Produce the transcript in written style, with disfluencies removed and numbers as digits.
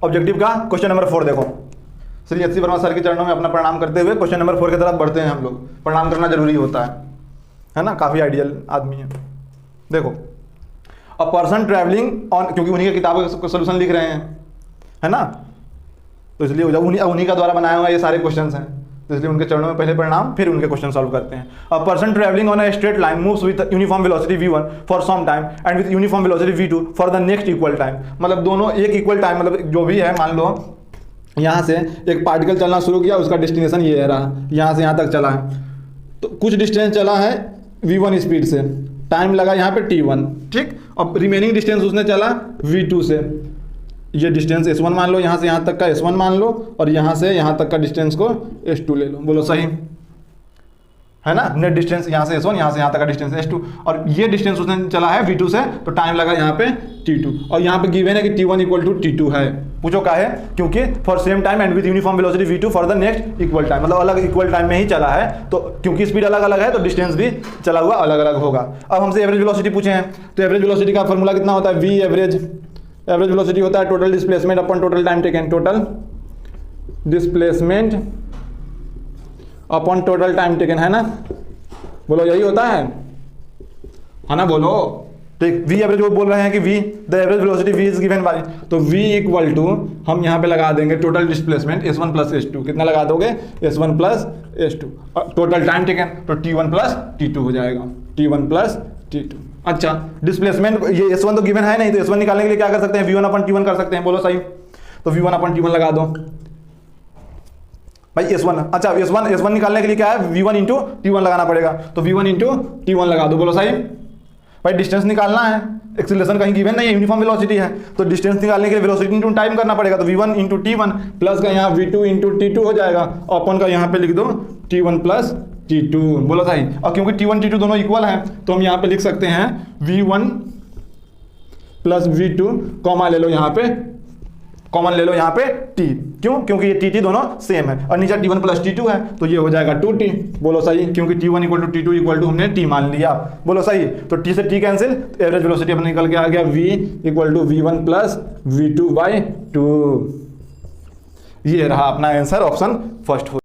Objective का question number 4 देखो। Shri H C Verma sir के चरणों में अपना प्रणाम करते हुए क्वेश्चन नंबर 4 की तरफ बढ़ते हैं हम लोग। प्रणाम करना जरूरी होता है ना, काफ़ी आइडियल आदमी है। देखो, अ पर्सन ट्रैवलिंग ऑन, क्योंकि उन्हीं की किताबों का सोल्यूशन लिख रहे हैं, है ना, तो इसलिए उन्हीं का द्वारा बनाया हुआ ये सारे क्वेश्चन हैं, तो इसलिए उनके चरणों में पहले प्रणाम, फिर उनके क्वेश्चन सॉल्व करते हैं। A person travelling on a straight line moves with uniform velocity v1 for some time and with uniform velocity v2 for the next equal time. मतलब दोनों एक इक्वल टाइम, मतलब जो भी है, मान लो यहाँ से एक पार्टिकल चलना शुरू किया, उसका डेस्टिनेशन ये रहा, यहाँ से यहाँ तक चला है, तो कुछ डिस्टेंस चला है v1 स्पीड से, टाइम लगा यहाँ पे t1, ठीक। अब रिमेनिंग डिस्टेंस उसने चला v2 से, ये डिस्टेंस s1 मान लो, यहाँ से यहाँ तक का s1 मान लो, और यहाँ से यहाँ तक का डिस्टेंस को s2 ले लो। बोलो सही है ना। नेट डिस्टेंस यहाँ से s1, यहाँ से यहाँ तक का डिस्टेंस s2, और ये डिस्टेंस उसने चला है v2 से, तो टाइम लगा यहाँ पे t2, और यहाँ पे गिवन है कि t1 इक्वल टू t2 है। पूछो क्या है, क्योंकि for same time and with uniform velocity v2 for the next equal time, मतलब अलग इक्वल टाइम में ही चला है, तो क्योंकि स्पीड अलग अलग है तो डिस्टेंस भी चला हुआ अलग अलग होगा। अब हमसे एवरेज वेलोसिटी पूछे हैं, तो एवरेज वेलोसिटी का फॉर्मूला कितना होता है, v एवरेज। एवरेज वेलोसिटी होता है total displacement upon total time taken, total displacement upon total time taken, है ना। बोलो यही होता है ना, बोलो ठीक। v एवरेज वो बोल रहे हैं कि v the average velocity v is given by, तो v इक्वल टू हम यहाँ पे लगा देंगे total displacement s1 plus s2। कितना लगा दोगे, s1 प्लस s2, और टोटल टाइम टेकन तो t1 प्लस t2 हो जाएगा, t1 प्लस t2। अच्छा, डिस्प्लेसमेंट ये s1 तो गिवन है नहीं, तो s1 निकालने के लिए क्या कर सकते हैं, v1 अपन t1 कर सकते हैं। बोलो सही, तो v1 अपन t1 लगा दो भाई s1। अच्छा, s1 निकालने के लिए क्या है, v1 इंटू t1 लगाना पड़ेगा, तो v1 इंटू t1 लगा दो। बोलो सही भाई, डिस्टेंस निकालना है, एक्सीलरेशन कहीं गिवन नहीं है, यूनिफॉर्म वेलोसिटी है, तो डिस्टेंस निकालने के लिए वेलोसिटी इंटू टाइम करना पड़ेगा, तो v1 इंटू t1 प्लस का यहाँ v2 इंटू t2 हो जाएगा, और अपन का यहाँ पे लिख दो t1 प्लस t2। बोलो सही, और क्योंकि t1 t2 दोनों इक्वल हैं, तो हम यहाँ पे लिख सकते हैं v1 प्लस v2, कॉमा ले लो यहाँ पे, कॉमन ले लो यहाँ पे t, क्यों, क्योंकि ये t दोनों सेम है, और नीचे t1 प्लस t2 है, तो ये हो जाएगा 2t। बोलो सही, क्योंकि t1 equal to t2 equal to हमने t मान लिया। बोलो सही, तो t से t कैंसिल, एवरेज वेलोसिटी अपने निकल के आ गया v equal to v1 plus v2 by 2। ये रहा अपना आंसर, ऑप्शन फर्स्ट।